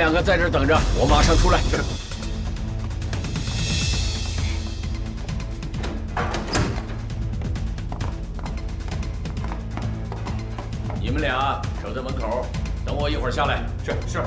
两个在这等着，我马上出来。是。你们俩守在门口，等我一会儿下来。是。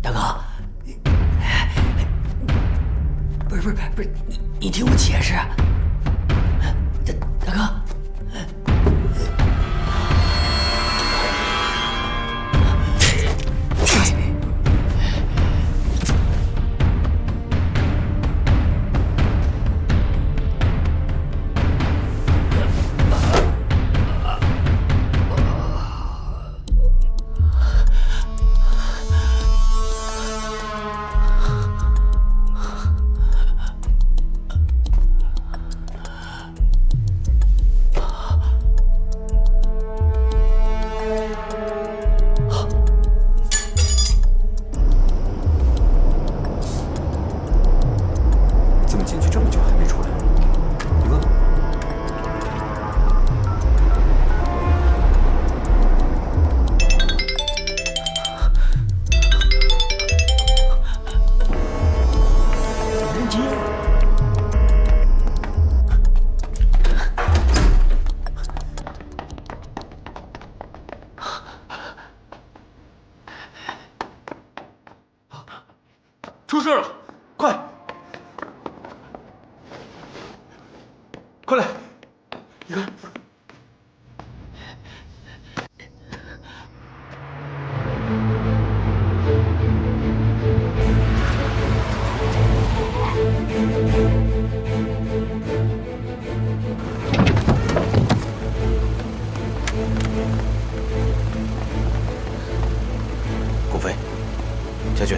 大哥，不是，你听我解释，大哥。 出事了，快来！你看，顾飞、家俊，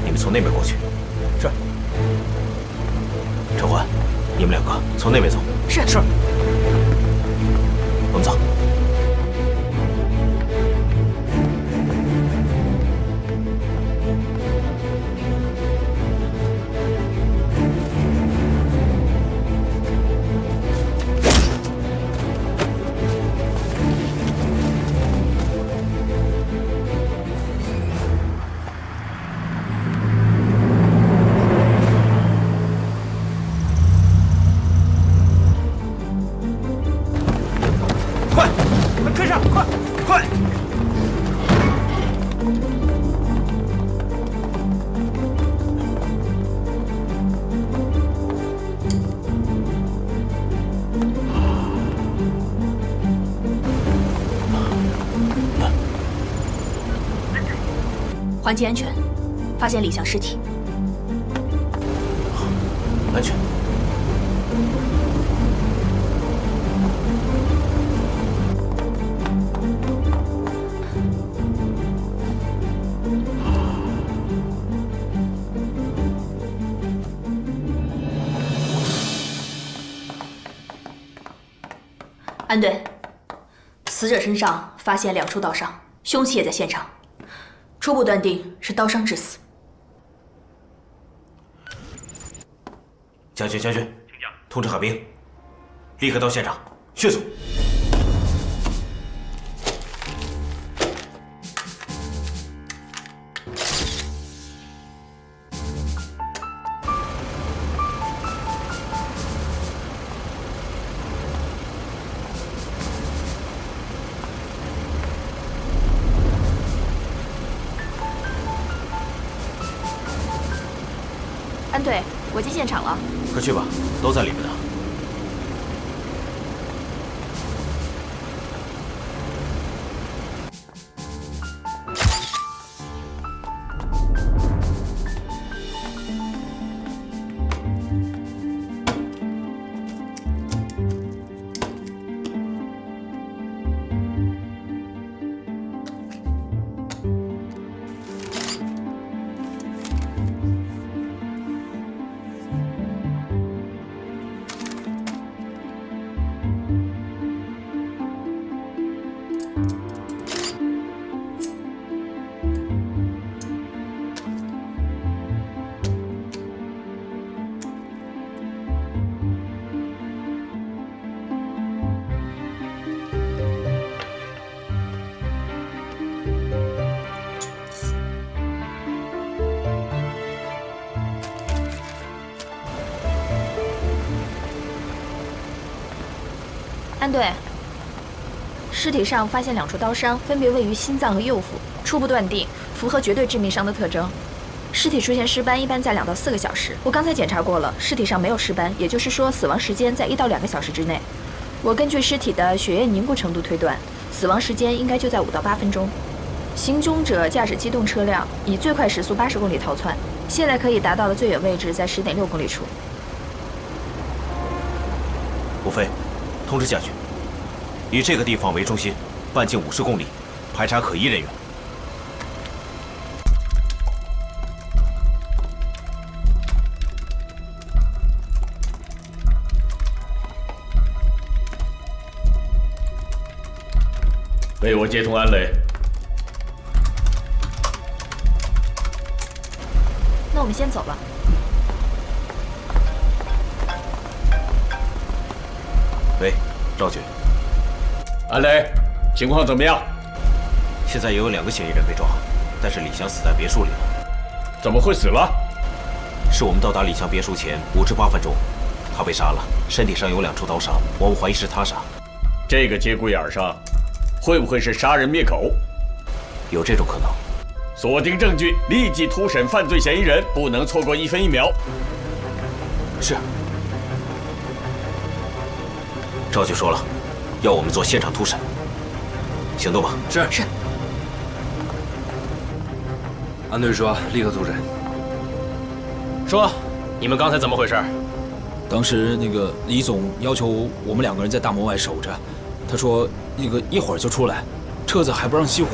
你们从那边过去。是。陈欢，你们两个从那边走。是。我们走。环境安全，发现李翔尸体。安队，死者身上发现2处刀伤，凶器也在现场，初步断定是刀伤致死。将军，通知海兵，立刻到现场，迅速。安队，我进现场了。快去吧，都在里面呢。安队，尸体上发现2处刀伤，分别位于心脏和右腹，初步断定符合绝对致命伤的特征。尸体出现尸斑一般在2到4个小时，我刚才检查过了，尸体上没有尸斑，也就是说死亡时间在1到2个小时之内。我根据尸体的血液凝固程度推断，死亡时间应该就在5到8分钟。行凶者驾驶机动车辆以最快时速80公里逃窜，现在可以达到的最远位置在10.6公里处。吴飞，通知将军，以这个地方为中心，半径50公里，排查可疑人员。为我接通安雷。那我们先走了。喂，赵局，安雷，情况怎么样？现在也有2个嫌疑人被抓，但是李翔死在别墅里了。怎么会死了？是我们到达李翔别墅前5至8分钟，他被杀了，身体上有2处刀伤，我们怀疑是他杀。这个节骨眼上，会不会是杀人灭口？有这种可能。锁定证据，立即突审犯罪嫌疑人，不能错过1分1秒。是。赵局说了，要我们做现场突审。行动吧。是。是。安队说立刻突审。说，你们刚才怎么回事？当时那个李总要求我们2个人在大门外守着，他说那个一会儿就出来，车子还不让熄火。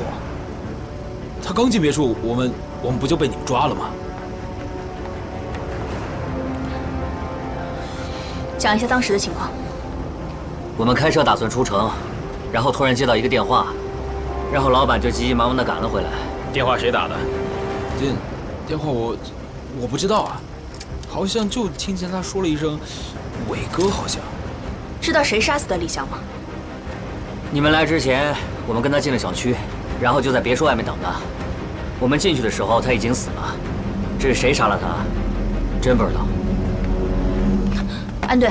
他刚进别墅，我们不就被你们抓了吗？讲一下当时的情况。我们开车打算出城，然后突然接到一个电话，然后老板就急急忙忙地赶了回来。电话谁打的？电话我不知道啊，好像就听见他说了一声“伟哥”，好像。知道谁杀死的李翔吗？你们来之前，我们跟他进了小区，然后就在别墅外面等他。我们进去的时候他已经死了，至于谁杀了他，真不知道。安队，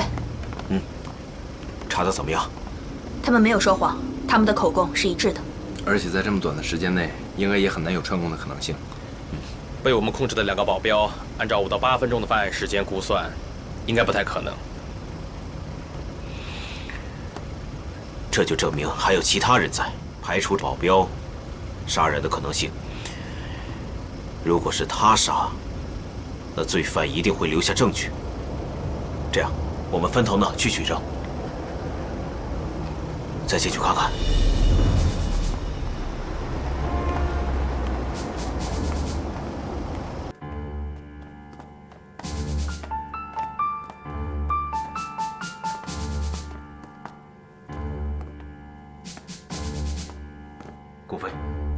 查得怎么样？他们没有说谎，他们的口供是一致的。而且在这么短的时间内，应该也很难有串供的可能性。被我们控制的2个保镖，按照5到8分钟的犯案时间估算，应该不太可能。这就证明还有其他人在，排除保镖杀人的可能性。如果是他杀，那罪犯一定会留下证据。这样，我们分头呢去取证，再进去看看。顾飞，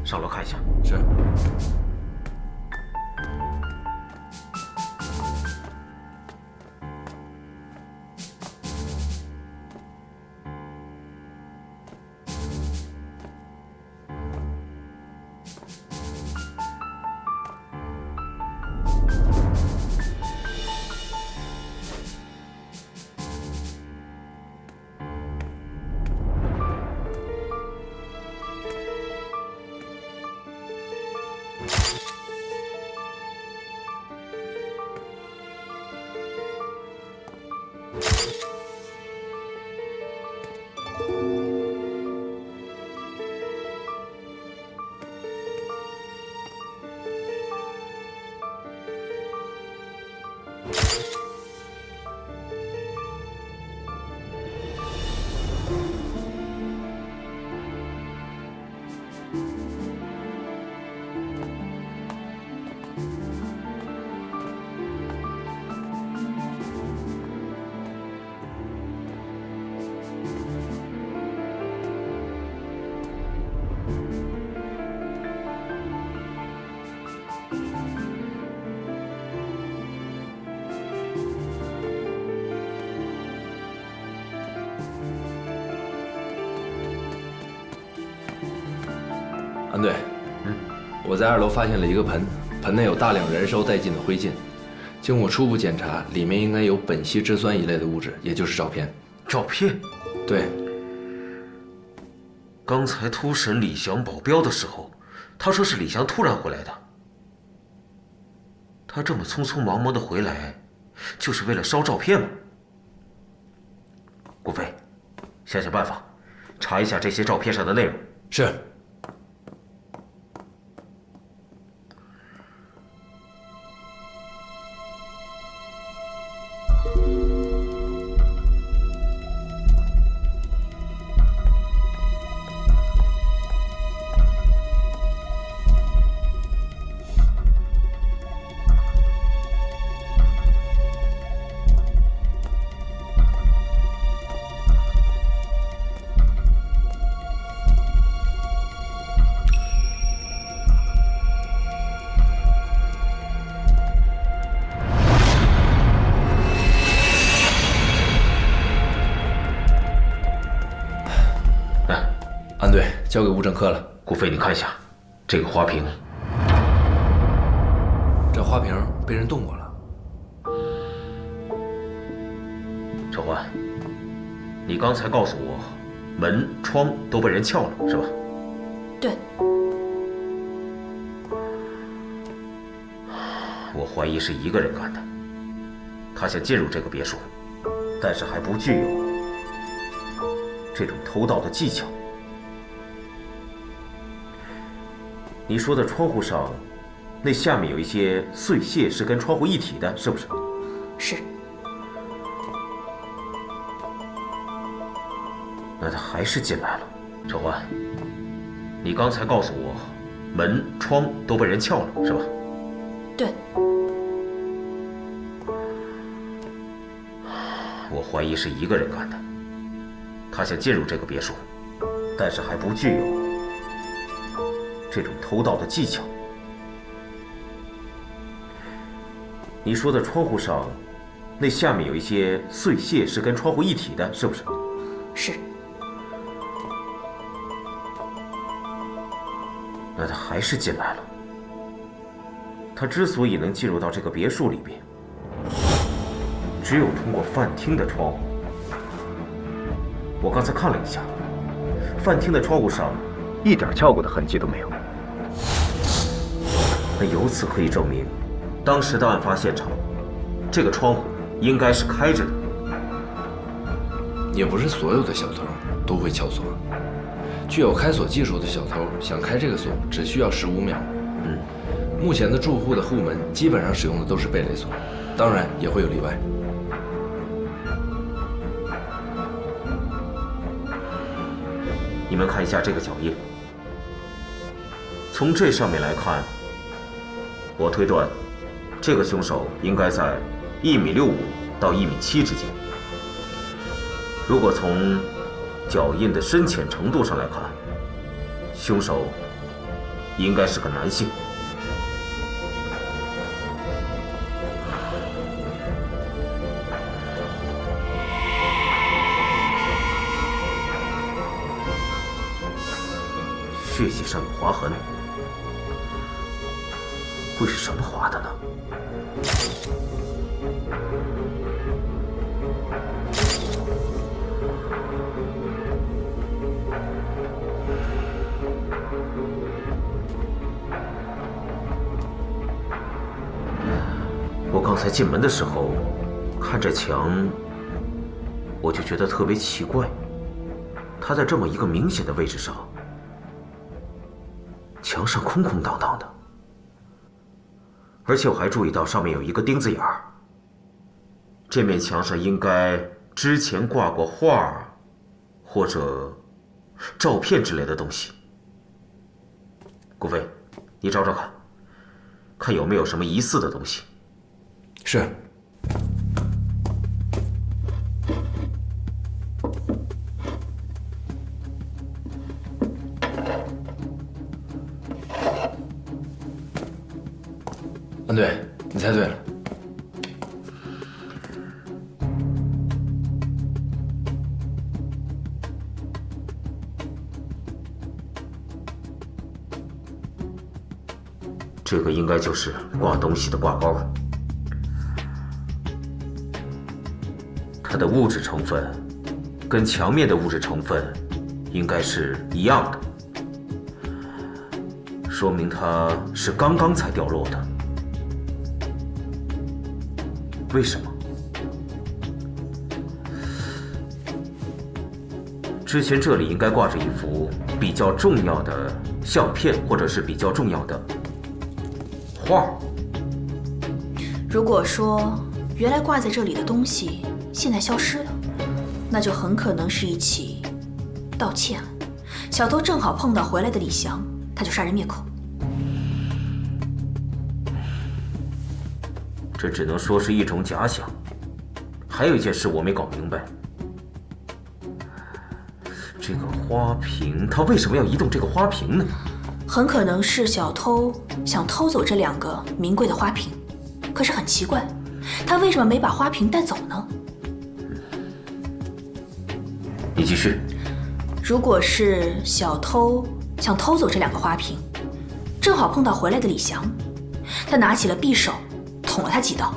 上楼看一下。是。安队，我在2楼发现了一个盆，盆内有大量燃烧殆尽的灰烬。经我初步检查，里面应该有苯烯酯酸一类的物质，也就是照片。照片？对。刚才突审李翔保镖的时候，他说是李翔突然回来的。他这么匆匆忙忙的回来，就是为了烧照片吗？顾飞，想想办法，查一下这些照片上的内容。是。安队，交给物证科了。顾飞，你看一下，这个花瓶。这花瓶被人动过了。陈欢，你刚才告诉我，门窗都被人撬了，是吧？对。我怀疑是一个人干的，他想进入这个别墅，但是还不具有这种偷盗的技巧。你说的窗户上，那下面有一些碎屑是跟窗户一体的，是不是？是。那他还是进来了。陈欢，你刚才告诉我，门窗都被人撬了，是吧？对。我怀疑是一个人干的，他想进入这个别墅，但是还不具有这种偷盗的技巧。你说的窗户上，那下面有一些碎屑是跟窗户一体的，是不是？是。那他还是进来了。他之所以能进入到这个别墅里边，只有通过饭厅的窗户。我刚才看了一下，饭厅的窗户上一点撬过的痕迹都没有。那由此可以证明，当时的案发现场，这个窗户应该是开着的。也不是所有的小偷都会撬锁，具有开锁技术的小偷想开这个锁只需要15秒。目前的住户的户门基本上使用的都是贝雷锁，当然也会有例外。你们看一下这个脚印，从这上面来看，我推断，这个凶手应该在1.65米到1.7米之间。如果从脚印的深浅程度上来看，凶手应该是个男性。血迹上有划痕，会是什么划的呢？我刚才进门的时候，看着墙，我就觉得特别奇怪，它在这么一个明显的位置上。墙上空空荡荡的，而且我还注意到上面有一个钉子眼儿。这面墙上应该之前挂过画或者照片之类的东西。顾飞，你找找看，看有没有什么疑似的东西。是。对，你猜对了。这个应该就是挂东西的挂包，它的物质成分跟墙面的物质成分应该是一样的，说明它是刚刚才掉落的。为什么？之前这里应该挂着一幅比较重要的相片，或者是比较重要的画。如果说原来挂在这里的东西现在消失了，那就很可能是一起盗窃案。小偷正好碰到回来的李翔，他就杀人灭口。这只能说是一种假想。还有一件事我没搞明白，这个花瓶，他为什么要移动这个花瓶呢？很可能是小偷想偷走这2个名贵的花瓶，可是很奇怪，他为什么没把花瓶带走呢？你继续。如果是小偷想偷走这2个花瓶，正好碰到回来的李翔，他拿起了匕首捅了他几刀。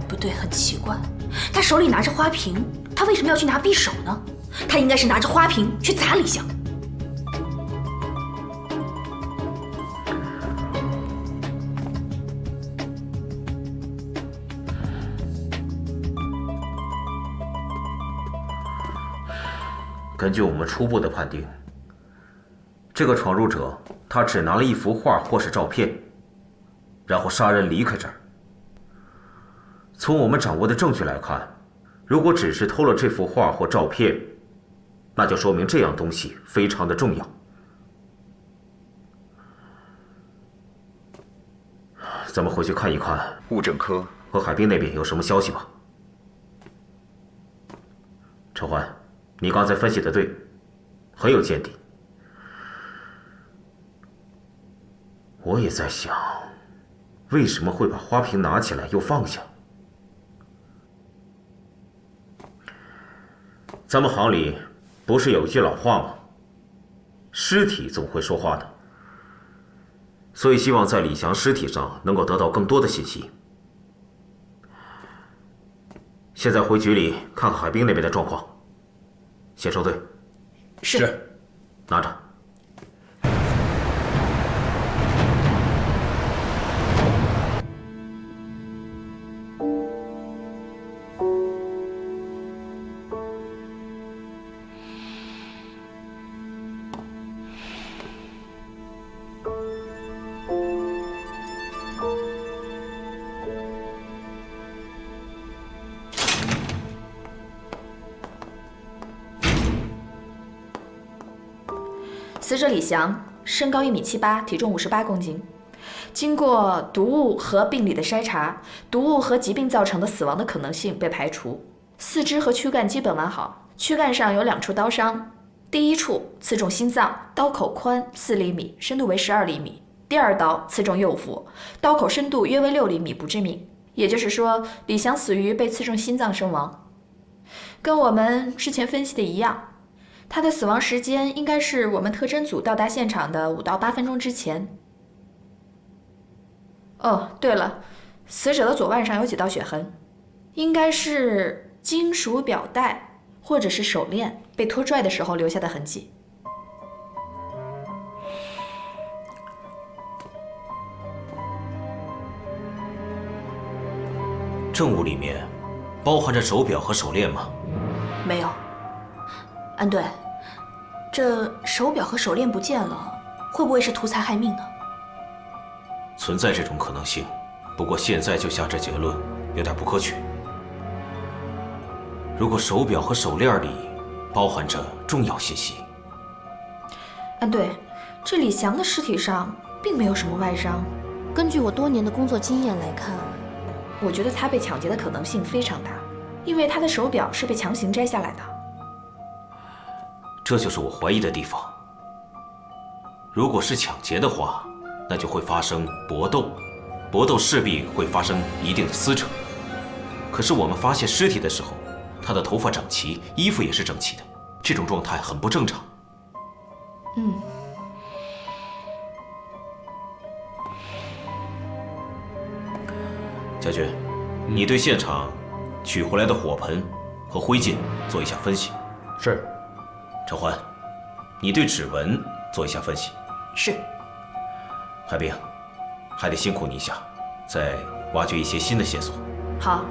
不对，很奇怪，他手里拿着花瓶，他为什么要去拿匕首呢？他应该是拿着花瓶去砸李翔。根据我们初步的判定，这个闯入者他只拿了一幅画或是照片，然后杀人离开这儿。从我们掌握的证据来看，如果只是偷了这幅画或照片，那就说明这样东西非常的重要。咱们回去看一看物证科和海滨那边有什么消息吧。陈欢，你刚才分析的对，很有见地。我也在想，为什么会把花瓶拿起来又放下？咱们行里不是有一句老话吗？尸体总会说话的。所以希望在李翔尸体上能够得到更多的信息。现在回局里看看海滨那边的状况。先收队。是。拿着。死者李翔，身高1.78米，体重58公斤。经过毒物和病理的筛查，毒物和疾病造成的死亡的可能性被排除。四肢和躯干基本完好，躯干上有2处刀伤，第一处刺中心脏，刀口宽4厘米，深度为12厘米；第二刀刺中右腹，刀口深度约为6厘米，不致命。也就是说，李翔死于被刺中心脏身亡，跟我们之前分析的一样。他的死亡时间应该是我们特侦组到达现场的5到8分钟之前。哦，对了，死者的左腕上有几道血痕，应该是金属表带或者是手链被拖拽的时候留下的痕迹。证物里面包含着手表和手链吗？没有。安队，这手表和手链不见了，会不会是图财害命呢？存在这种可能性，不过现在就下这结论有点不可取。如果手表和手链里包含着重要信息，安队，这李翔的尸体上并没有什么外伤。根据我多年的工作经验来看，我觉得他被抢劫的可能性非常大，因为他的手表是被强行摘下来的。这就是我怀疑的地方。如果是抢劫的话，那就会发生搏斗，搏斗势必会发生一定的撕扯。可是我们发现尸体的时候，他的头发整齐，衣服也是整齐的，这种状态很不正常。家军，你对现场取回来的火盆和灰烬做一下分析。是。陈欢，你对指纹做一下分析。是。海兵，还得辛苦你一下，再挖掘一些新的线索。好。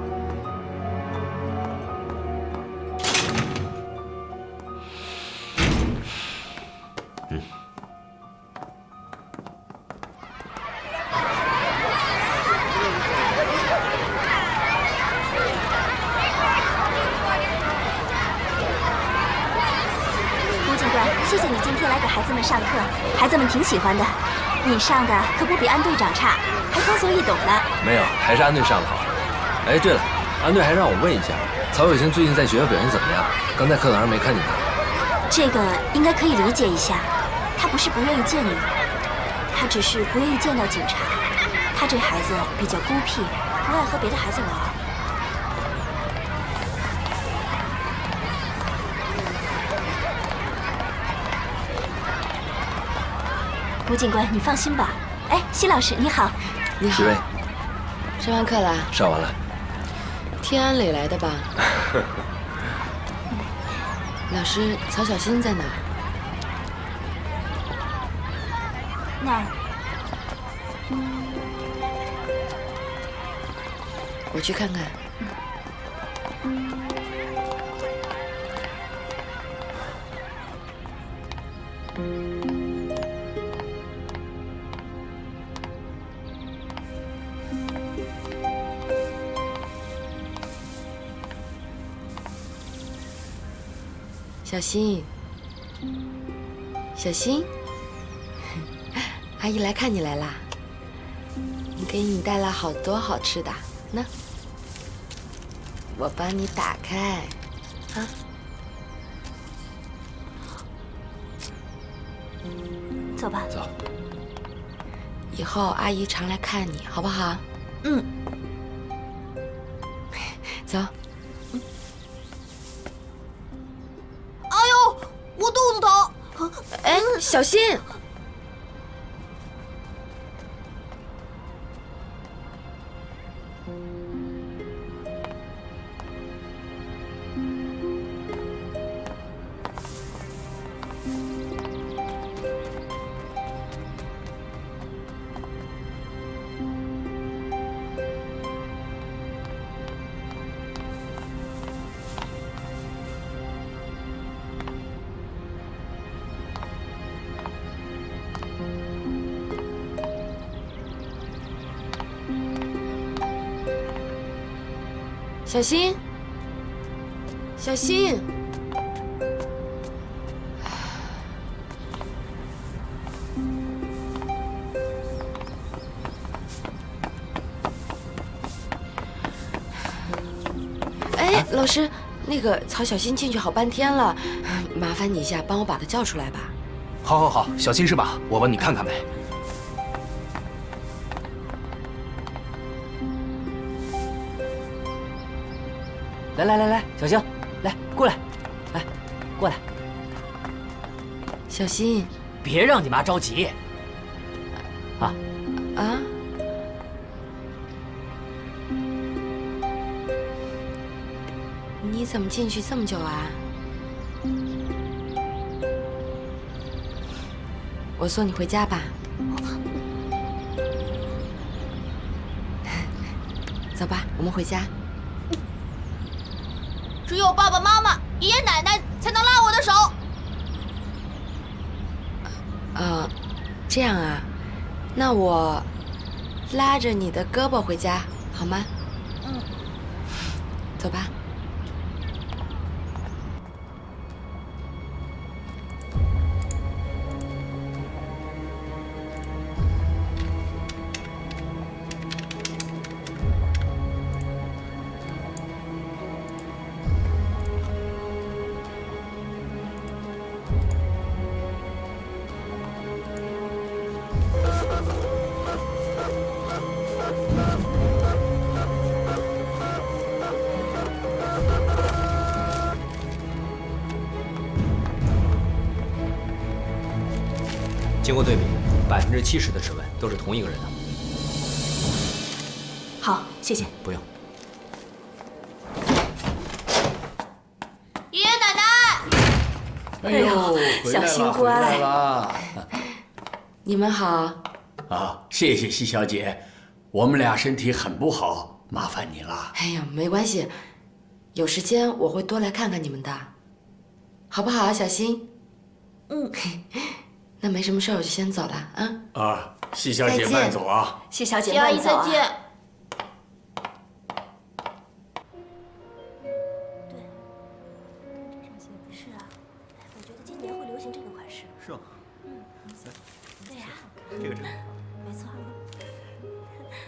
谢谢你今天来给孩子们上课，孩子们挺喜欢的。你上的可不比安队长差，还通俗易懂呢。没有，还是安队上的好。哎，对了，安队还让我问一下，曹雪芹最近在学校表现怎么样？刚在课堂上没看见他。这个应该可以理解一下，他不是不愿意见你，他只是不愿意见到警察。他这孩子比较孤僻，不爱和别的孩子玩。吴警官，你放心吧。哎，奚老师你好。你好。几位？上完课了？上完了。天安里来的吧？老师，曹小新在哪儿？那儿。我去看看。小新，小新，阿姨来看你来啦。我给你带来好多好吃的，那我帮你打开，啊。走吧。走。以后阿姨常来看你，好不好？嗯。走。我肚子疼。哎，小心！小新，小新，老师，那个曹小新进去好半天了，麻烦你一下帮我把他叫出来吧。好，好，好，小新是吧？我帮你看看呗。来，小星，来过来，来过来。小新，别让你妈着急。啊。你怎么进去这么久啊？我送你回家吧。走吧，我们回家。只有爸爸妈妈、爷爷奶奶才能拉我的手。这样啊，那我拉着你的胳膊回家好吗？走吧。经过对比，70%的指纹都是同一个人的。好，谢谢。不用。爷爷奶奶，哎呦，小新乖。回来了。你们好。啊，谢谢西小姐，我们俩身体很不好，麻烦你了。哎呀，没关系，有时间我会多来看看你们的，好不好，小新？那没什么事，我就先走了啊。西小姐慢走啊。西小姐谢阿姨慢走啊。再见。是啊，我觉得今年会流行这个款式。是吗？对呀，这个真的。没错。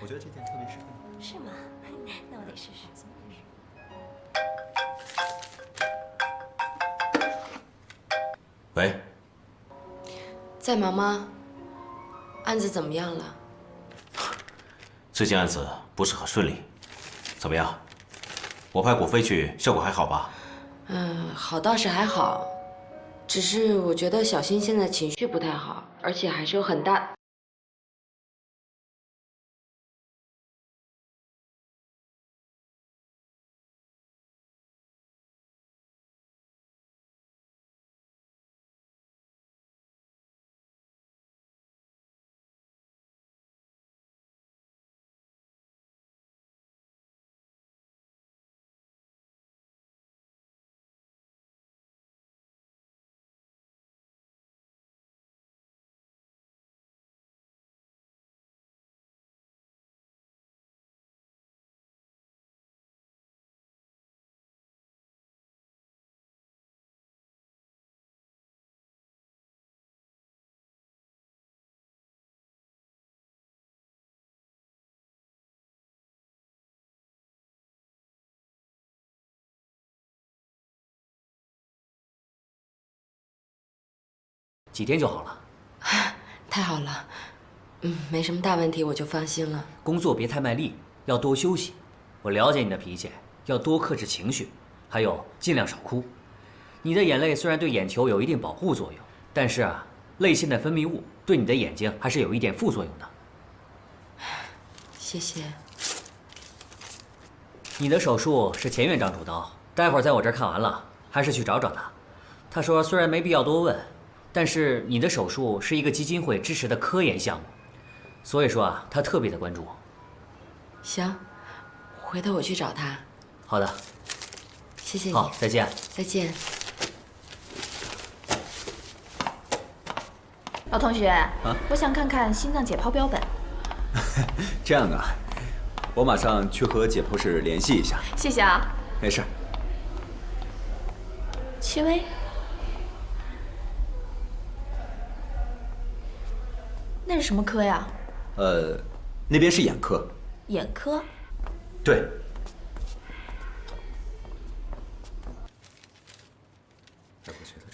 我觉得这件特别适合你。是吗？那我得试试。喂。在忙吗？案子怎么样了？这件案子不是很顺利，怎么样？我派古飞去，效果还好吧？好倒是还好，只是我觉得小新现在情绪不太好，而且还是有很大。几天就好了。太好了，没什么大问题，我就放心了。工作别太卖力，要多休息。我了解你的脾气，要多克制情绪，还有尽量少哭。你的眼泪虽然对眼球有一定保护作用，但是泪腺的分泌物对你的眼睛还是有一点副作用的。谢谢。你的手术是钱院长主刀，待会儿在我这儿看完了，还是去找找他。他说虽然没必要多问，但是你的手术是一个基金会支持的科研项目，所以说他特别的关注。行，回头我去找他。好的，谢谢你。好，再见。再见。老同学，我想看看心脏解剖标本。这样啊，我马上去和解剖室联系一下。谢谢啊。没事。戚薇，那是什么科呀？那边是眼科。眼科。对。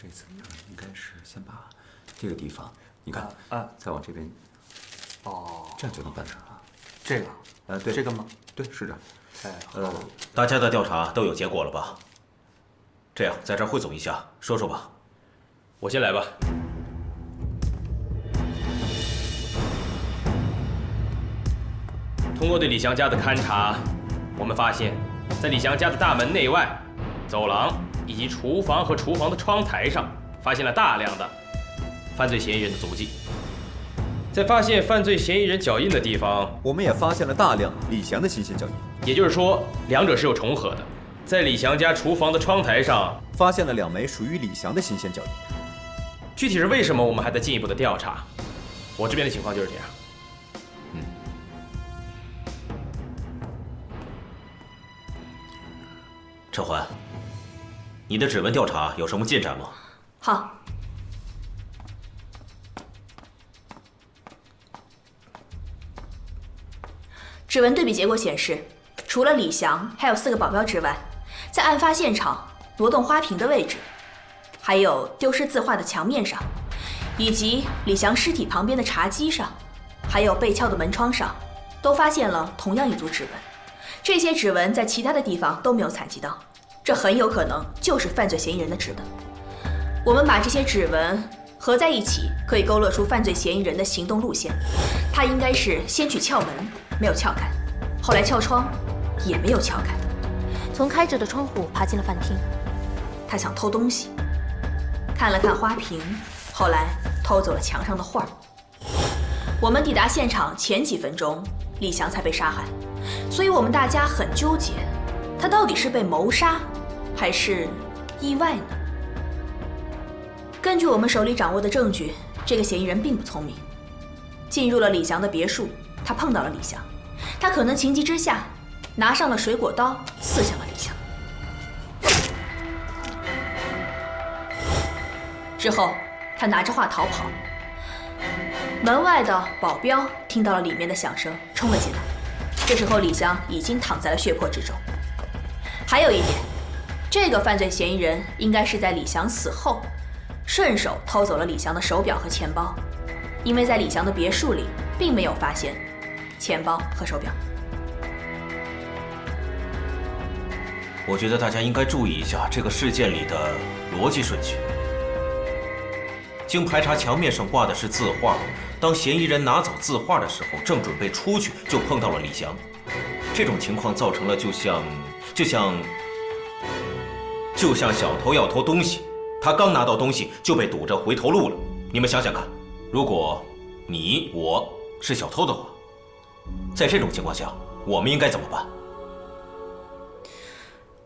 这次应该是先把这个地方，你看再往这边，这样就能办成了。这个，对，这个吗？对，是这样。大家的调查都有结果了吧？这样，在这儿汇总一下，说说吧。我先来吧。通过对李祥家的勘查，我们发现，在李祥家的大门内外、走廊以及厨房和厨房的窗台上，发现了大量的犯罪嫌疑人的足迹。在发现犯罪嫌疑人脚印的地方，我们也发现了大量李祥的新鲜脚印。也就是说，两者是有重合的。在李祥家厨房的窗台上，发现了2枚属于李祥的新鲜脚印。具体是为什么，我们还在进一步的调查。我这边的情况就是这样。陈环，你的指纹调查有什么进展吗？好。指纹对比结果显示，除了李祥还有4个保镖之外，在案发现场挪动花瓶的位置，还有丢失字画的墙面上，以及李祥尸体旁边的茶几上，还有被撬的门窗上，都发现了同样一组指纹。这些指纹在其他的地方都没有采集到，这很有可能就是犯罪嫌疑人的指纹。我们把这些指纹合在一起，可以勾勒出犯罪嫌疑人的行动路线。他应该是先去撬门，没有撬开，后来撬窗，也没有撬开，从开着的窗户爬进了饭厅。他想偷东西，看了看花瓶，后来偷走了墙上的画。我们抵达现场前几分钟，李祥才被杀害，所以我们大家很纠结，他到底是被谋杀，还是意外呢？根据我们手里掌握的证据，这个嫌疑人并不聪明。进入了李祥的别墅，他碰到了李祥，他可能情急之下拿上了水果刀，刺向了李祥。之后，他拿着画逃跑。门外的保镖听到了里面的响声，冲了进来。这时候，李祥已经躺在了血泊之中。还有一点，这个犯罪嫌疑人应该是在李祥死后，顺手偷走了李祥的手表和钱包，因为在李祥的别墅里并没有发现钱包和手表。我觉得大家应该注意一下这个事件里的逻辑顺序。经排查，墙面上挂的是字画，当嫌疑人拿走字画的时候，正准备出去，就碰到了李祥。这种情况造成了就像小偷要偷东西，他刚拿到东西就被堵着回头路了。你们想想看，如果你我是小偷的话，在这种情况下，我们应该怎么办？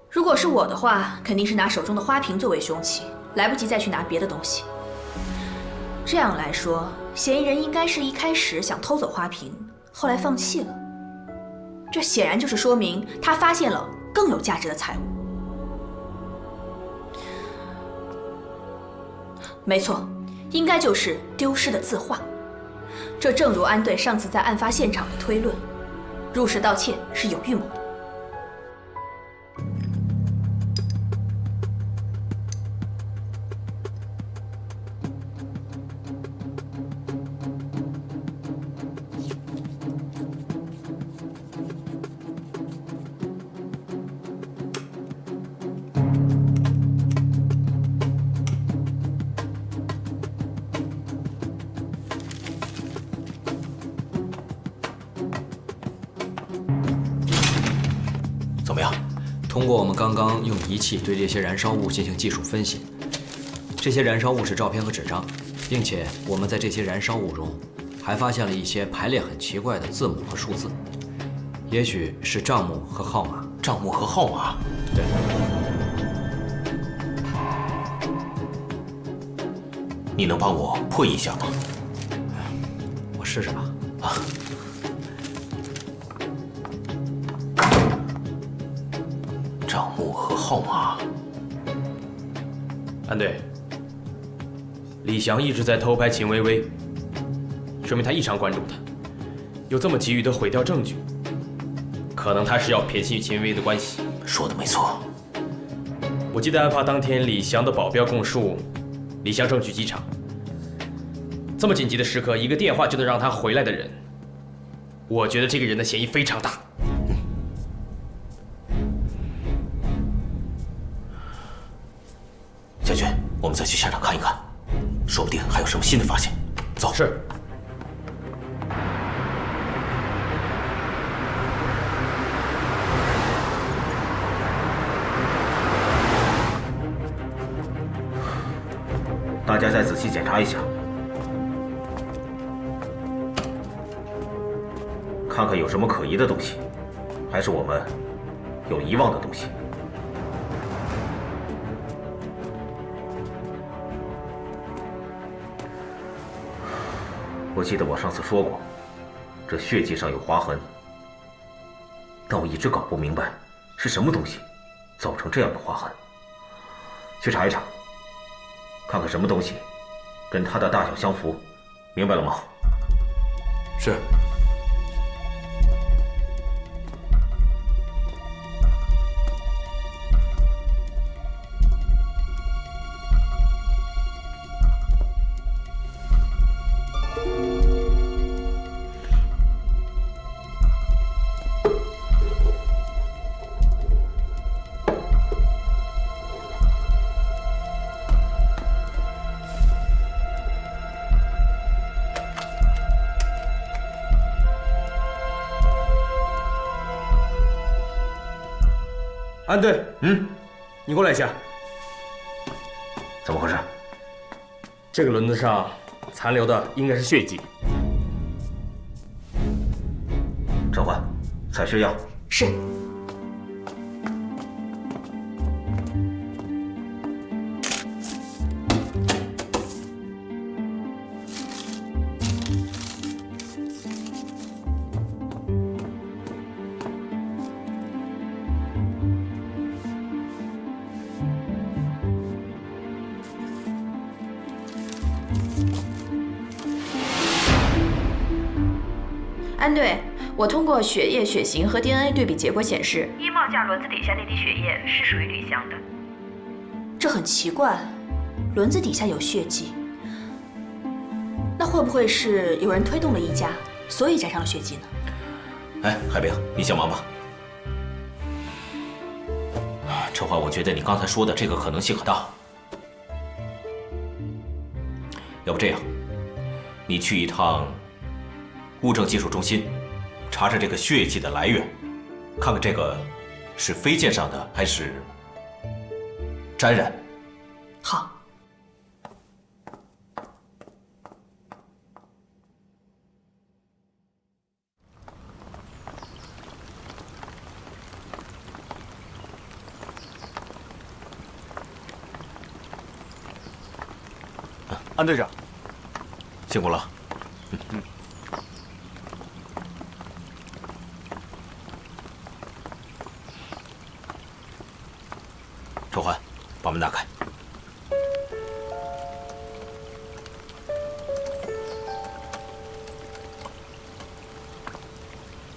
如果是我的话，肯定是拿手中的花瓶作为凶器，来不及再去拿别的东西。这样来说，嫌疑人应该是一开始想偷走花瓶，后来放弃了。这显然就是说明他发现了更有价值的财物。没错，应该就是丢失的字画。这正如安队上次在案发现场的推论，入室盗窃是有预谋的。通过我们刚刚用仪器对这些燃烧物进行技术分析，这些燃烧物是照片和纸张，并且我们在这些燃烧物中还发现了一些排列很奇怪的字母和数字，也许是账目和号码。账目和号码？对。你能帮我破译一下吗？我试试吧。啊。账目和号码。安队，李翔一直在偷拍秦薇薇，说明他异常关注她，又这么急于的毁掉证据，可能他是要撇清与秦薇薇的关系。说的没错。我记得案发当天，李翔的保镖供述，李湘正去机场。这么紧急的时刻，一个电话就能让他回来的人，我觉得这个人的嫌疑非常大。将军，我们再去现场看一看，说不定还有什么新的发现。走。是。大家再仔细检查一下，看看有什么可疑的东西，还是我们有遗忘的东西。我记得我上次说过，这血迹上有划痕，但我一直搞不明白是什么东西造成这样的划痕。去查一查，看看什么东西跟它的大小相符，明白了吗？是。安队，你过来一下。怎么回事？这个轮子上残留的应该是血迹。陈焕，采血样。是。安队，我通过血液、血型和 DNA 对比结果显示，衣帽架轮子底下那滴血液是属于吕湘的。这很奇怪，轮子底下有血迹，那会不会是有人推动了衣架，所以沾上了血迹呢？哎，海兵，你先忙吧。陈焕，我觉得你刚才说的这个可能性很大。要不这样，你去一趟物证技术中心，查查这个血迹的来源，看看这个是飞溅上的还是沾染。好。安队长，辛苦了。陈焕，把门打开。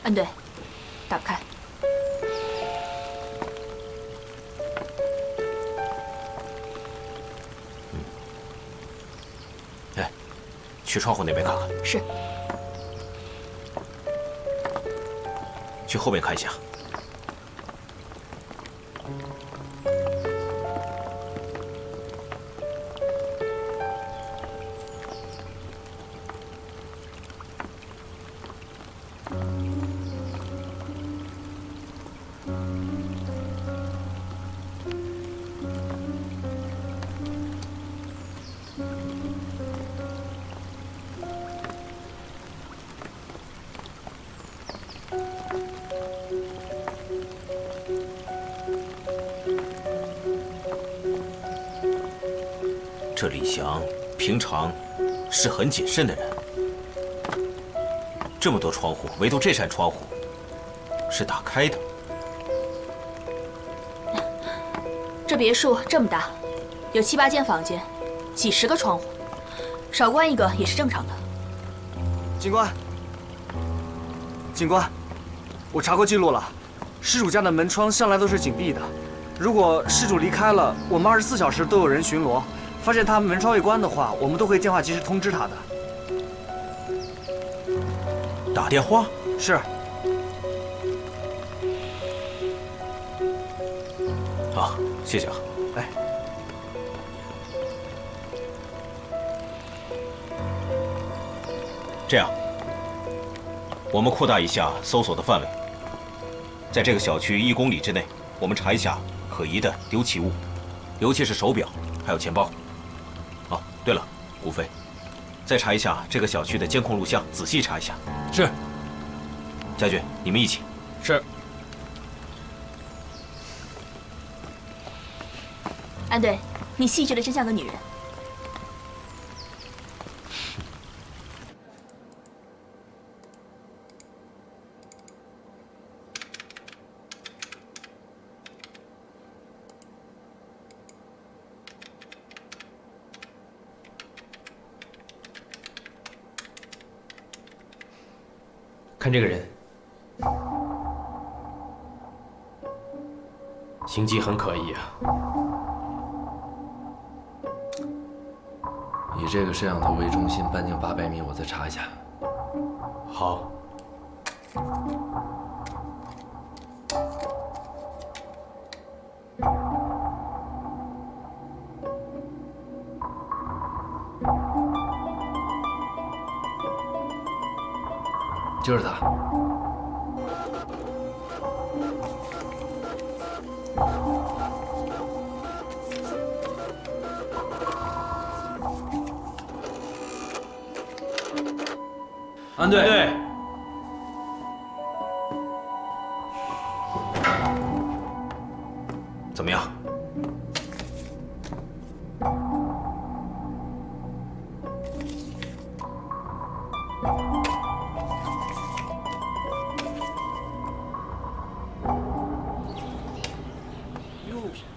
安队，打不开。哎，去窗户那边看看。是。去后面看一下。这李翔平常是很谨慎的人，这么多窗户，唯独这扇窗户是打开的。这别墅这么大，有7、8间房间，几10个窗户，少关一个也是正常的。警官，警官，我查过记录了，失主家的门窗向来都是紧闭的。如果失主离开了，我们24小时都有人巡逻，发现他门窗未关的话，我们都会电话及时通知他的。打电话？是。好，谢谢啊。哎。这样，我们扩大一下搜索的范围，在这个小区1公里之内，我们查一下可疑的丢弃物，尤其是手表，还有钱包。哦，对了，顾飞，再查一下这个小区的监控录像，仔细查一下。是。家俊，你们一起。是。安队，你细致的真像个女人。看这个人，行迹很可疑啊。以这个摄像头为中心，半径800米，我再查一下。好。就是他。安队。对。怎么样？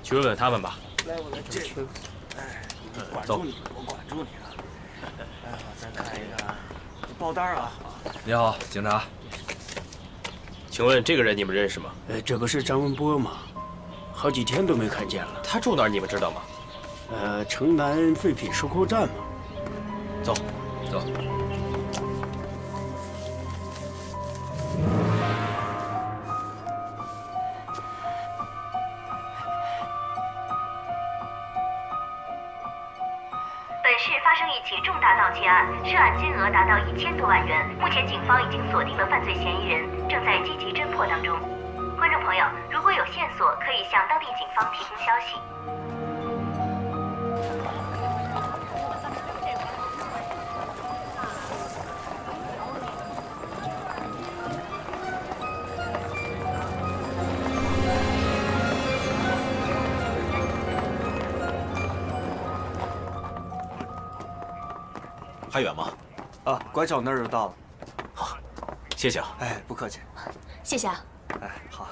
去问问他们吧。来，我来这个。哎，管住你，我管住你了。哎，我再看一看报单啊。你好，警察。请问这个人你们认识吗？这个是张文波吗？好几天都没看见了。他住哪儿？你们知道吗？城南废品收购站嘛。走，走。本市发生一起重大盗窃案，涉案金额达到1000多万元。目前警方已经锁定了犯罪嫌疑人，正在积极侦破当中。观众朋友，如果有线索，可以向当地警方提供消息。还远吗？啊，拐角那儿就到了。好，谢谢啊。哎，不客气。谢谢啊。哎，好。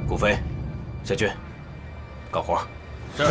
顾飞，夏军，干活。是。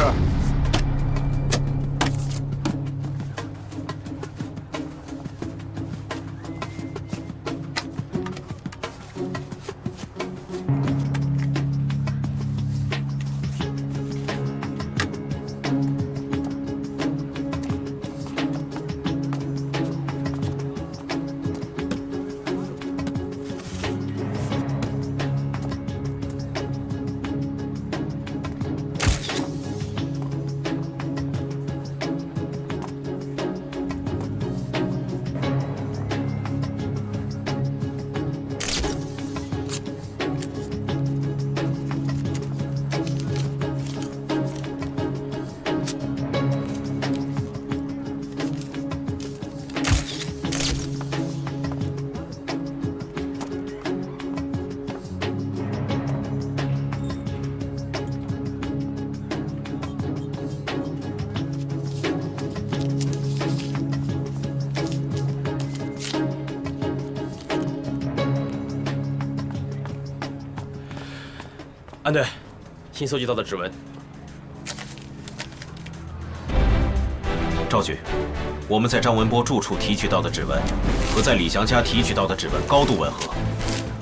安队，新搜集到的指纹。赵局，我们在张文波住处提取到的指纹和在李祥家提取到的指纹高度吻合，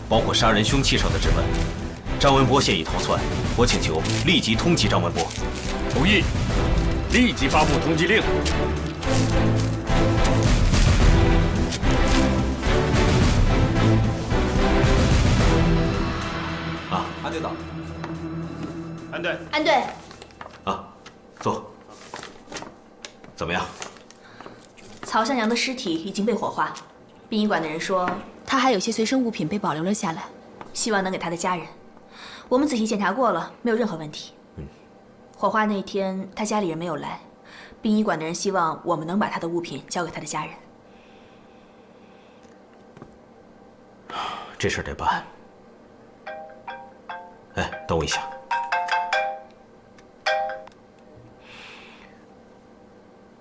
包括杀人凶器上的指纹。张文波现已逃窜，我请求立即通缉张文波。同意，立即发布通缉令。啊，安队到。安队，安队，啊，坐。怎么样？曹向阳的尸体已经被火化，殡仪馆的人说他还有些随身物品被保留了下来，希望能给他的家人。我们仔细检查过了，没有任何问题。火化那天他家里人没有来，殡仪馆的人希望我们能把他的物品交给他的家人。这事得办。哎，等我一下。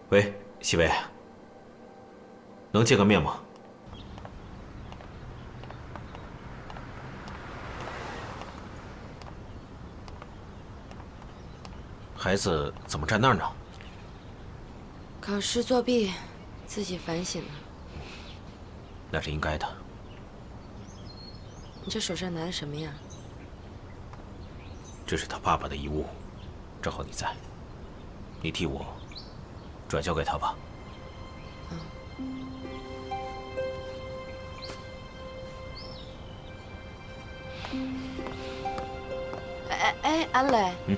喂，西薇，能见个面吗？孩子怎么站那儿呢？考试作弊，自己反省了。那是应该的。你这手上拿的什么呀？这是他爸爸的遗物，正好你在，你替我转交给他吧。哎，安磊。嗯。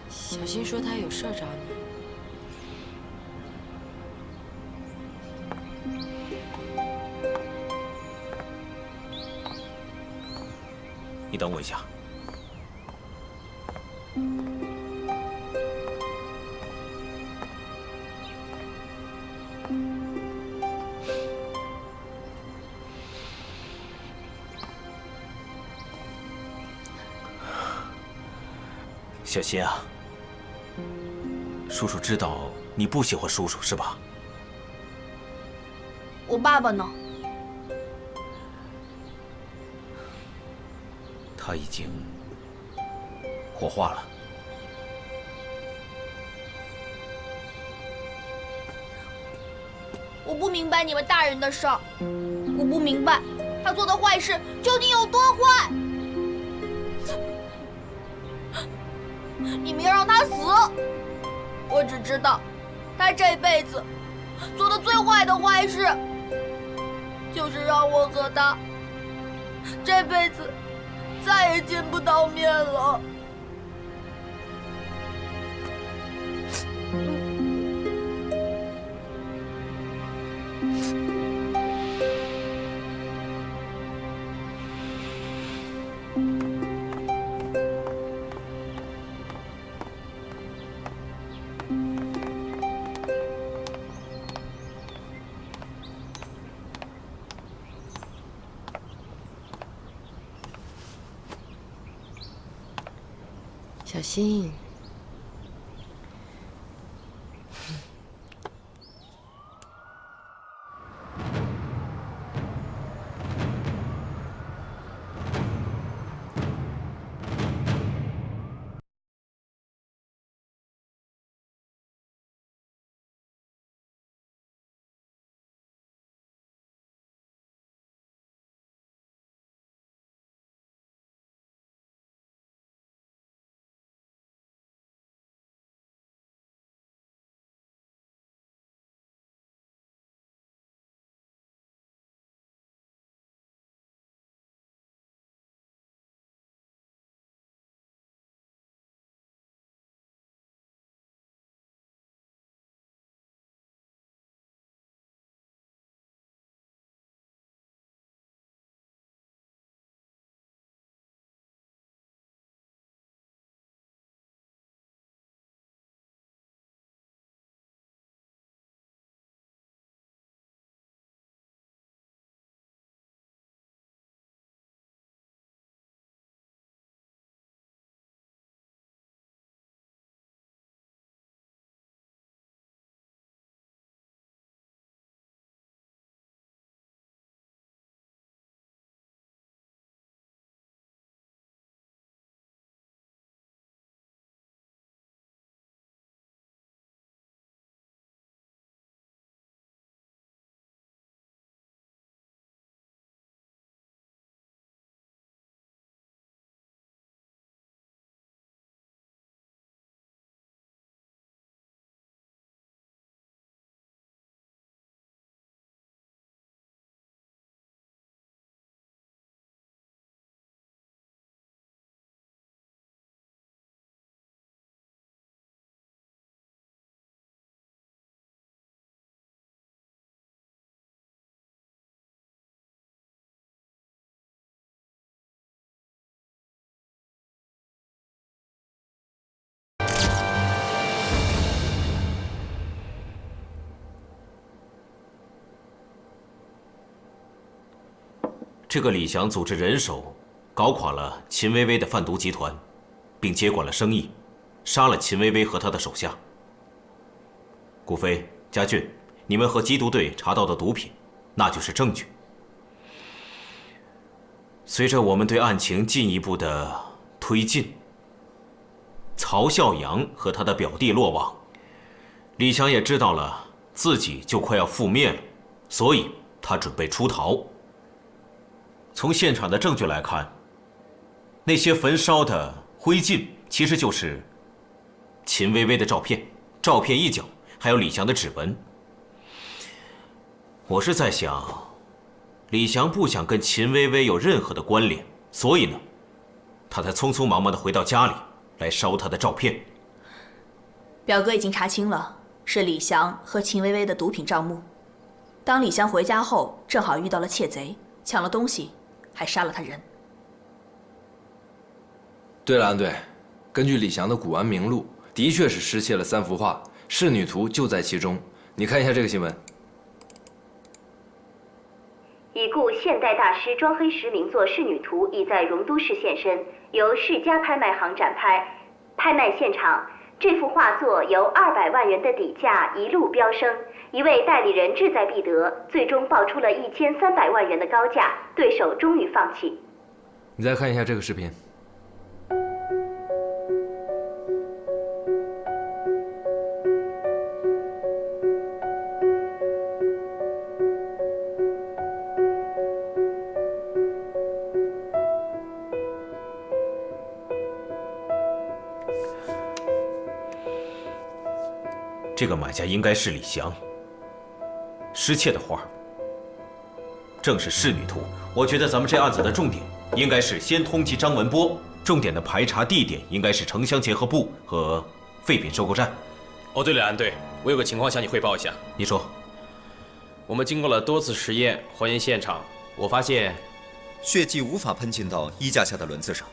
小新说他有事找你。你等我一下。小新啊，叔叔知道你不喜欢叔叔是吧？我爸爸呢？他已经火化了。我不明白你们大人的事儿，我不明白他做的坏事究竟有多坏。你们要让他死，我只知道，他这辈子做的最坏的坏事，就是让我和他这辈子再也见不到面了。小新。这个李翔组织人手，搞垮了秦薇薇的贩毒集团，并接管了生意，杀了秦薇薇和他的手下。顾飞、家俊，你们和缉毒队查到的毒品，那就是证据。随着我们对案情进一步的推进，曹孝阳和他的表弟落网，李翔也知道了自己就快要覆灭了，所以他准备出逃。从现场的证据来看，那些焚烧的灰烬其实就是秦薇薇的照片，照片一角还有李翔的指纹。我是在想，李翔不想跟秦薇薇有任何的关联，所以呢，他才匆匆忙忙地回到家里来烧她的照片。表哥已经查清了，是李翔和秦薇薇的毒品账目。当李翔回家后，正好遇到了窃贼，抢了东西，还杀了他人。对了，安队，根据李翔的古玩名录，的确是失窃了3幅画，仕女图就在其中。你看一下这个新闻。已故现代大师庄黑石名作《仕女图》已在荣都市现身，由世家拍卖行展拍。拍卖现场，这幅画作由200万元的底价一路飙升，一位代理人志在必得，最终报出了1300万元的高价，对手终于放弃。你再看一下这个视频。这个买家应该是李翔。失窃的画正是仕女图。我觉得咱们这案子的重点应该是先通缉张文波，重点的排查地点应该是城乡结合部和废品收购站。哦，对了，安队，我有个情况向你汇报一下。你说。我们经过了多次实验还原现场，我发现血迹无法喷进到衣架下的轮子上。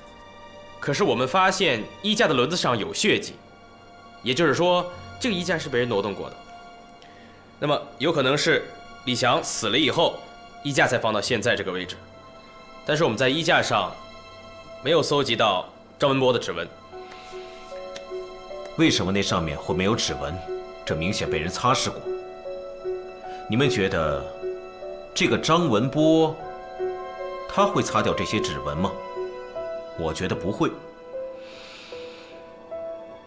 可是我们发现衣架的轮子上有血迹，也就是说，这个衣架是被人挪动过的。那么有可能是李翔死了以后，衣架才放到现在这个位置。但是我们在衣架上没有搜集到张文波的指纹。为什么那上面会没有指纹？这明显被人擦拭过。你们觉得这个张文波他会擦掉这些指纹吗？我觉得不会。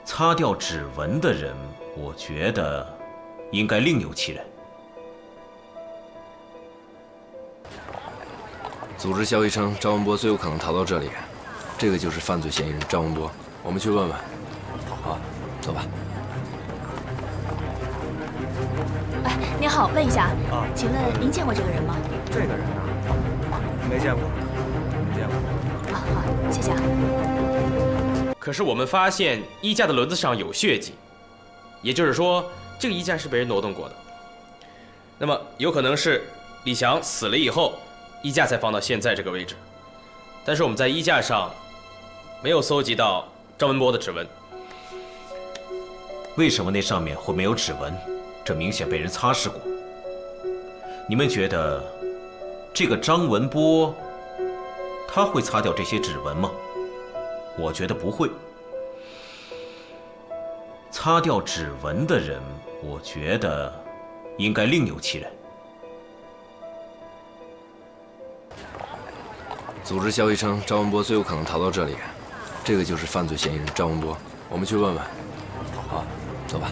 擦掉指纹的人，我觉得应该另有其人。组织消息称，张文波最有可能逃到这里，这个就是犯罪嫌疑人张文波。我们去问问。好，走吧。哎，您好，问一下，请问您见过这个人吗？这个人啊，没见过，没见过。好，谢谢啊。可是我们发现衣架的轮子上有血迹，也就是说，这个衣架是被人挪动过的。那么有可能是李翔死了以后，衣架才放到现在这个位置。但是我们在衣架上没有搜集到张文波的指纹。为什么那上面会没有指纹？这明显被人擦拭过。你们觉得这个张文波他会擦掉这些指纹吗？我觉得不会。擦掉指纹的人，我觉得应该另有其人。组织消息称，张文波最有可能逃到这里，这个就是犯罪嫌疑人张文波。我们去问问。好，走吧。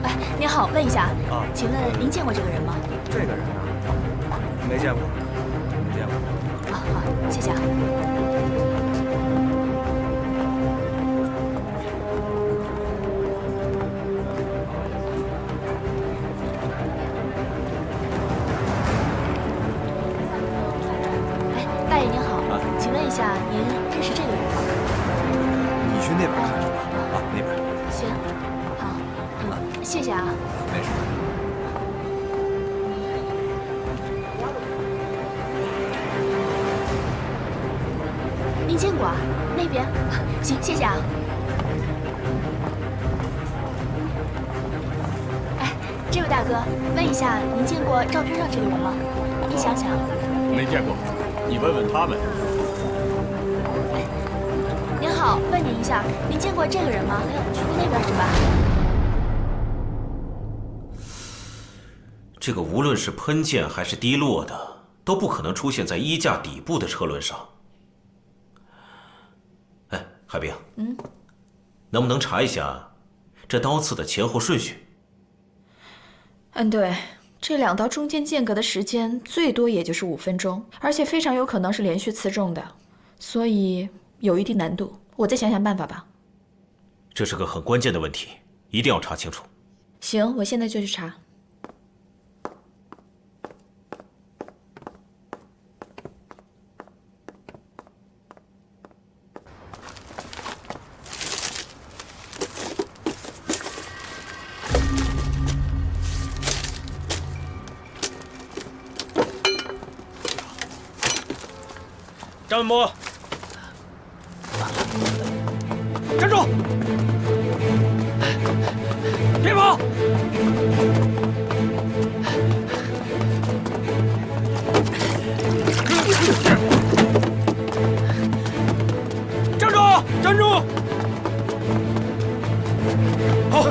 哎，您好，问一下，请问您见过这个人吗？这个人啊，没见过，没见过。好，谢谢啊。哎，大爷您好，请问一下，您认识这个人吗？你去那边看去吧，啊，那边。行，好，谢谢啊。没事。您见过啊？那边，行，谢谢啊。哎，这位位大哥，问一下，您见过照片上这个人吗？你想想。没见过，你问问他们。您好，问您一下，您见过这个人吗？去过那边是吧？这个无论是喷溅还是滴落的，都不可能出现在衣架底部的车轮上。哎，海冰，能不能查一下这刀刺的前后顺序？对，这2刀中间间隔的时间最多也就是5分钟，而且非常有可能是连续刺中的，所以有一定难度。我再想想办法吧。这是个很关键的问题，一定要查清楚。行，我现在就去查。张文博，站住！别跑！站住！站住！好。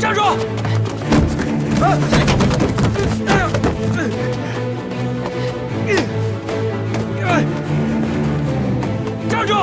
站住！站住！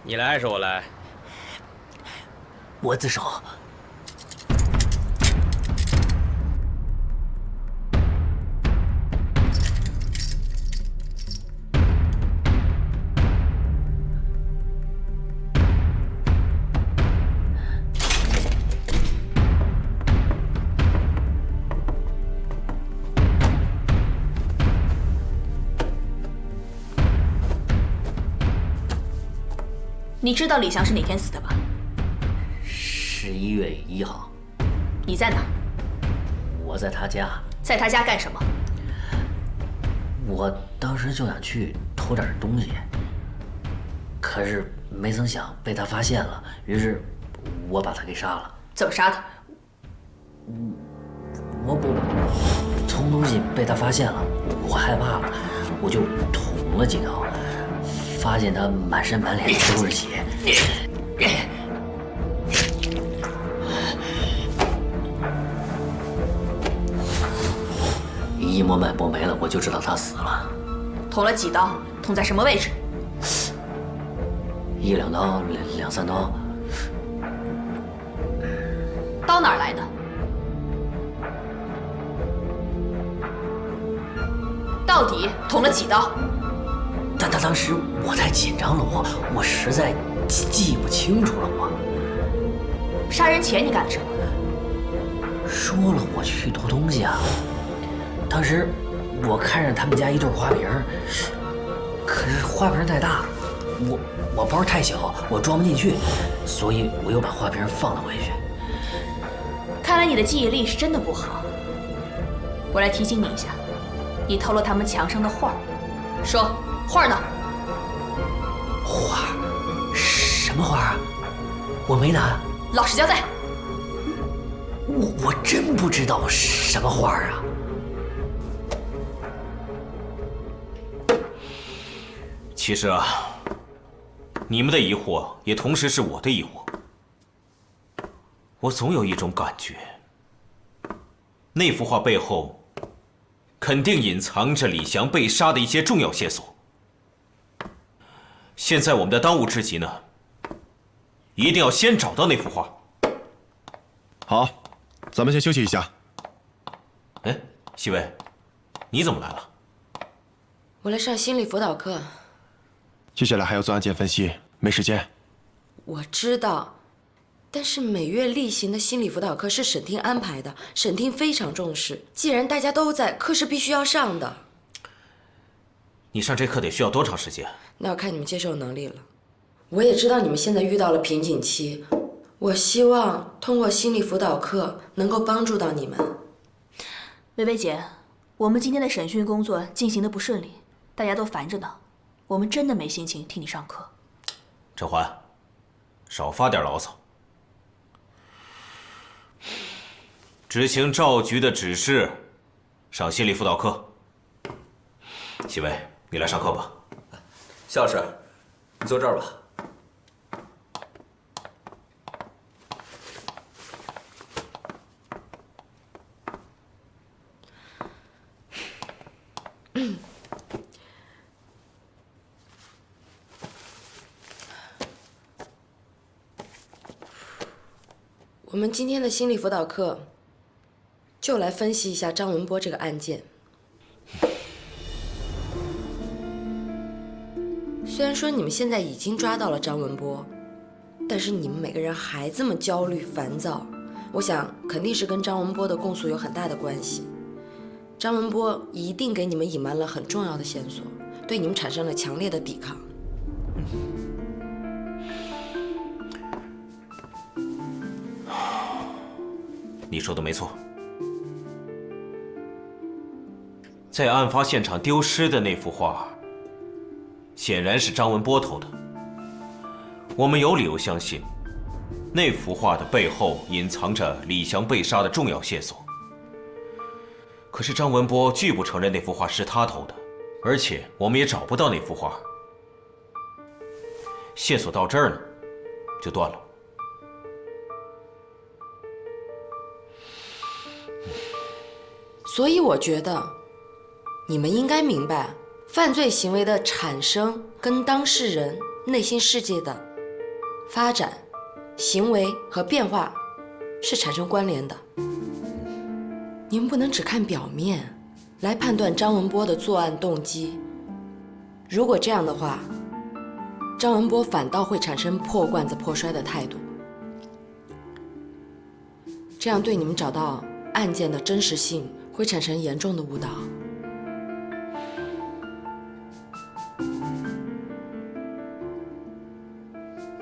你来还是我来？我自首。你知道李翔是哪天死的吧？11月1号。你在哪？我在他家。在他家干什么？我当时就想去偷点东西，可是没曾想被他发现了，于是我把他给杀了。怎么杀的？我偷东西被他发现了，我害怕了，我就捅了几刀。发现他满身满脸都是血，一摸脉搏没了，我就知道他死了。捅了几刀？捅在什么位置？1、2刀，2、3刀。刀哪儿来的？到底捅了几刀？但他当时我太紧张了，我实在记不清楚了。杀人前你干了什么？说了我去偷东西啊。当时我看着他们家一对花瓶，可是花瓶太大，我包太小，我装不进去，所以我又把花瓶放了回去。看来你的记忆力是真的不好。我来提醒你一下，你偷了他们墙上的画，说。画呢？画？什么画啊？我没拿。老实交代。我真不知道什么画啊。其实啊，你们的疑惑也同时是我的疑惑。我总有一种感觉，那幅画背后肯定隐藏着李翔被杀的一些重要线索。现在我们的当务之急呢，一定要先找到那幅画。好，咱们先休息一下。哎，西薇，你怎么来了？我来上心理辅导课。接下来还要做案件分析，没时间。我知道，但是每月例行的心理辅导课是审厅安排的，审厅非常重视。既然大家都在，课是必须要上的。你上这课得需要多长时间？那要看你们接受能力了。我也知道你们现在遇到了瓶颈期，我希望通过心理辅导课能够帮助到你们。薇薇姐，我们今天的审讯工作进行的不顺利，大家都烦着呢，我们真的没心情听你上课。陈环，少发点牢骚。执行赵局的指示，上心理辅导课。齐薇，你来上课吧。夏老师，你坐这儿吧。我们今天的心理辅导课，就来分析一下张文波这个案件。虽然说你们现在已经抓到了张文波，但是你们每个人还这么焦虑烦躁，我想肯定是跟张文波的供述有很大的关系。张文波一定给你们隐瞒了很重要的线索，对你们产生了强烈的抵抗。你说的没错，在案发现场丢失的那幅画，显然是张文波偷的。我们有理由相信，那幅画的背后隐藏着李翔被杀的重要线索。可是张文波拒不承认那幅画是他偷的，而且我们也找不到那幅画。线索到这儿呢，就断了。所以我觉得，你们应该明白，犯罪行为的产生跟当事人内心世界的发展、行为和变化是产生关联的。你们不能只看表面来判断张文波的作案动机。如果这样的话，张文波反倒会产生破罐子破摔的态度，这样对你们找到案件的真实性会产生严重的误导。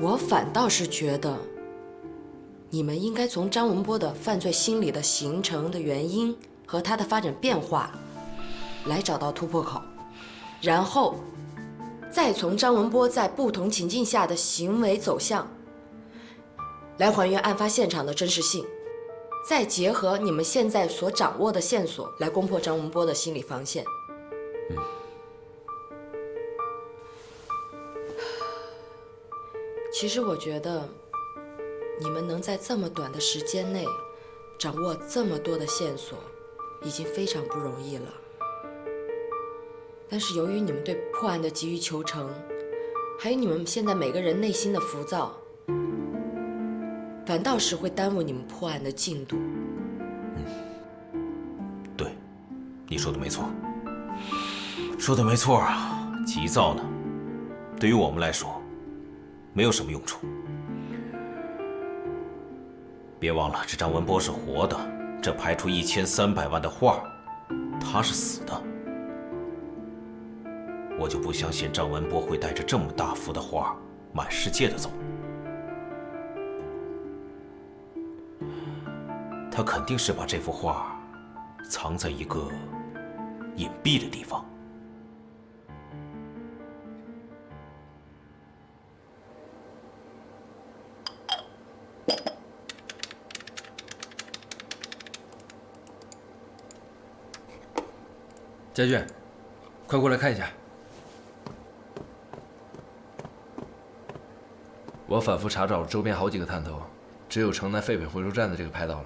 我反倒是觉得，你们应该从张文波的犯罪心理的形成的原因和他的发展变化来找到突破口，然后再从张文波在不同情境下的行为走向来还原案发现场的真实性，再结合你们现在所掌握的线索来攻破张文波的心理防线。其实我觉得，你们能在这么短的时间内掌握这么多的线索，已经非常不容易了。但是由于你们对破案的急于求成，还有你们现在每个人内心的浮躁，反倒是会耽误你们破案的进度。对，你说的没错，说的没错啊！急躁呢，对于我们来说，没有什么用处。别忘了，这张文波是活的，这拍出1300万的画，他是死的。我就不相信张文波会带着这么大幅的画满世界的走。他肯定是把这幅画藏在一个隐蔽的地方。佳俊，快过来看一下。我反复查找了周边好几个探头，只有城南废品回收站的这个拍到了。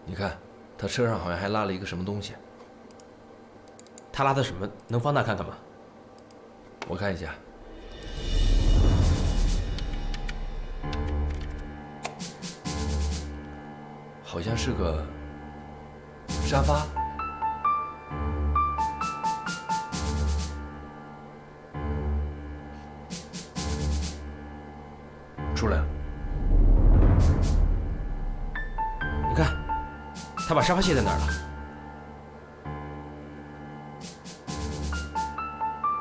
你看，他车上好像还拉了一个什么东西。他拉的什么？能放大看看吗？我看一下。好像是个沙发。出来了。你看，他把沙发卸在哪儿了？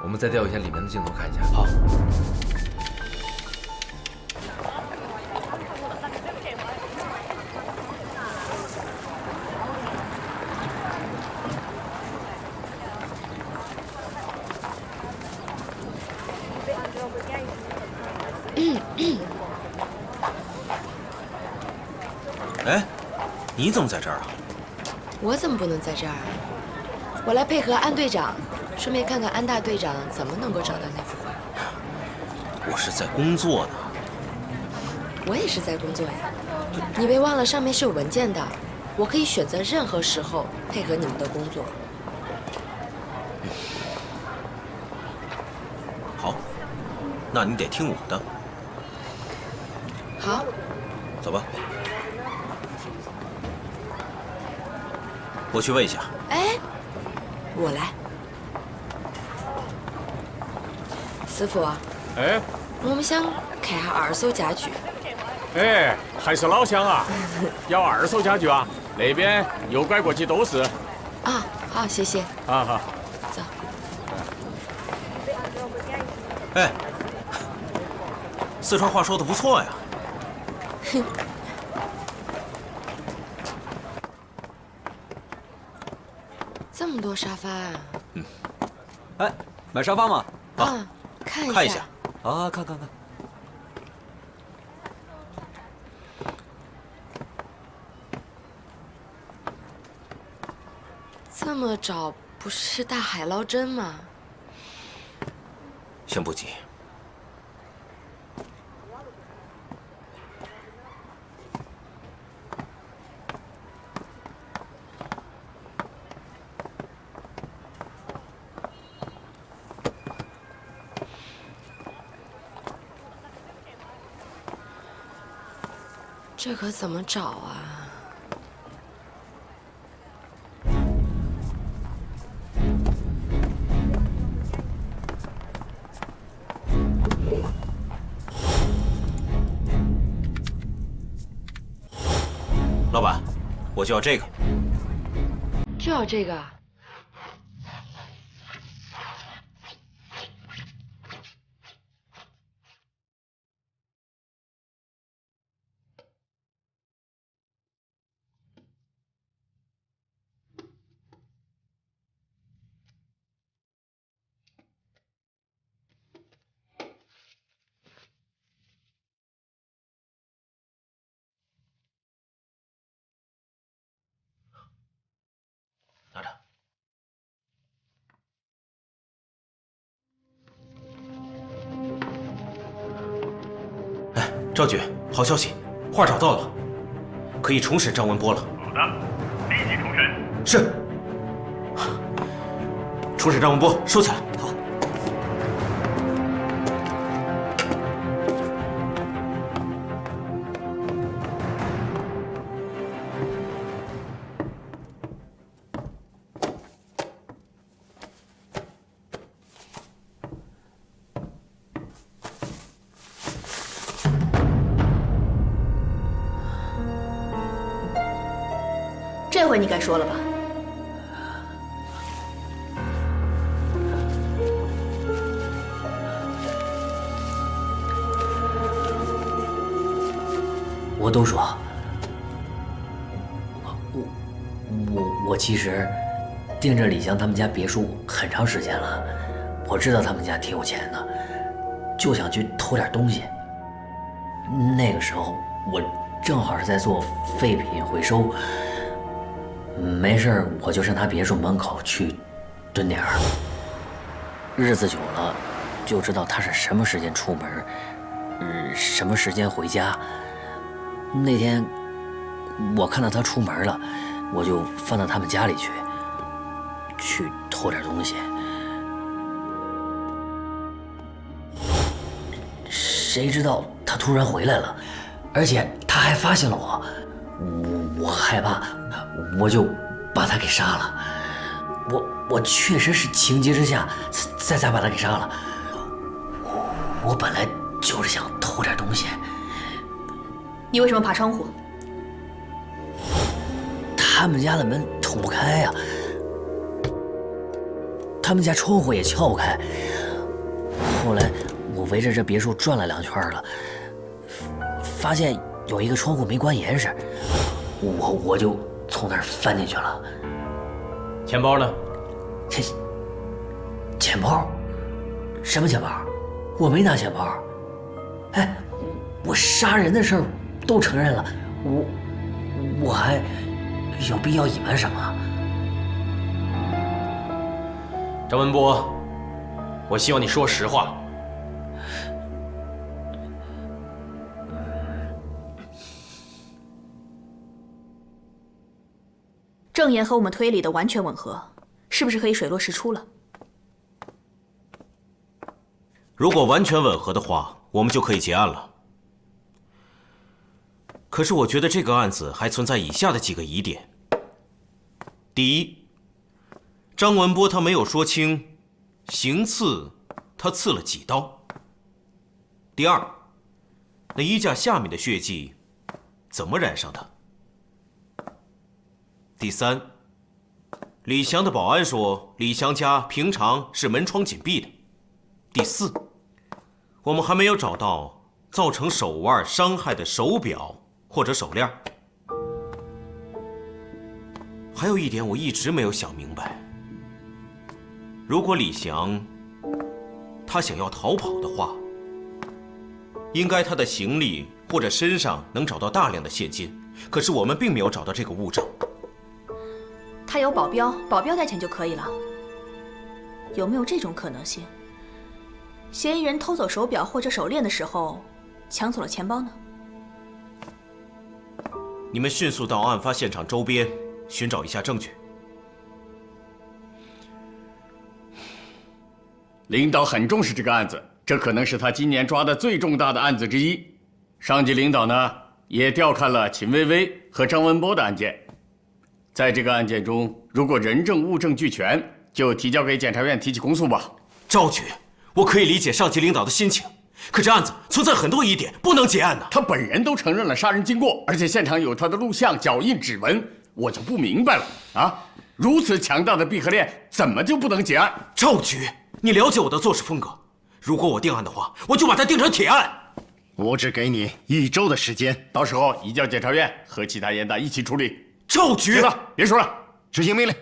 我们再调一下里面的镜头看一下。好。哎，你怎么在这儿啊？我怎么不能在这儿？我来配合安队长，顺便看看安大队长怎么能够找到那幅画。我是在工作呢。我也是在工作呀。你别忘了，上面是有文件的，我可以选择任何时候配合你们的工作。好，那你得听我的。好，走吧。我去问一下。哎，我来。师傅。哎，我们想看下二手家具。哎，还是老乡啊！要二手家具啊？那边右拐过去都是。啊，好，谢谢。啊好。走。哎，四川话说的不错呀。哼。这么多沙发啊！哎，买沙发吗？啊，看一下。看一下。啊，看。这么找不是大海捞针吗？先不急。这可怎么找啊？老板，我就要这个。就要这个。拿着。哎，赵局，好消息，画找到了，可以重审张文波了。好的，立即重审。是。重审张文波，收起来。好。这回你该说了吧？我都说，我其实盯着李湘他们家别墅很长时间了，我知道他们家挺有钱的，就想去偷点东西。那个时候我正好是在做废品回收。没事我就上他别墅门口去蹲点儿。日子久了，就知道他是什么时间出门，什么时间回家。那天我看到他出门了，我就放到他们家里去偷点东西。谁知道他突然回来了，而且他还发现了我害怕。我就把他给杀了，我确实是情急之下才把他给杀了。我本来就是想偷点东西，你为什么爬窗户？他们家的门捅不开呀，他们家窗户也撬不开。后来我围着这别墅转了2圈了，发现有一个窗户没关严实，我就从那儿翻进去了。钱包呢？钱包？什么钱包？我没拿钱包。哎，我杀人的事儿都承认了，我还有必要隐瞒什么？张文波，我希望你说实话。证言和我们推理的完全吻合，是不是可以水落石出了？如果完全吻合的话，我们就可以结案了。可是我觉得这个案子还存在以下的几个疑点。第一，张文波他没有说清行刺他刺了几刀。第二，那衣架下面的血迹怎么染上的？第三，李翔的保安说李翔家平常是门窗紧闭的。第四，我们还没有找到造成手腕伤害的手表或者手链。还有一点我一直没有想明白，如果李翔他想要逃跑的话，应该他的行李或者身上能找到大量的现金，可是我们并没有找到这个物证。他有保镖，保镖带钱就可以了。有没有这种可能性？嫌疑人偷走手表或者手链的时候，抢走了钱包呢？你们迅速到案发现场周边寻找一下证据。领导很重视这个案子，这可能是他今年抓的最重大的案子之一。上级领导呢，也调看了秦薇薇和张文波的案件。在这个案件中，如果人证物证俱全，就提交给检察院提起公诉吧。赵局，我可以理解上级领导的心情，可这案子存在很多疑点，不能结案呐。他本人都承认了杀人经过，而且现场有他的录像、脚印、指纹，我就不明白了啊！如此强大的闭合链，怎么就不能结案？赵局，你了解我的做事风格，如果我定案的话，我就把它定成铁案。我只给你1周的时间，到时候移交检察院和其他严打一起处理。赵局，别说了，执行命令。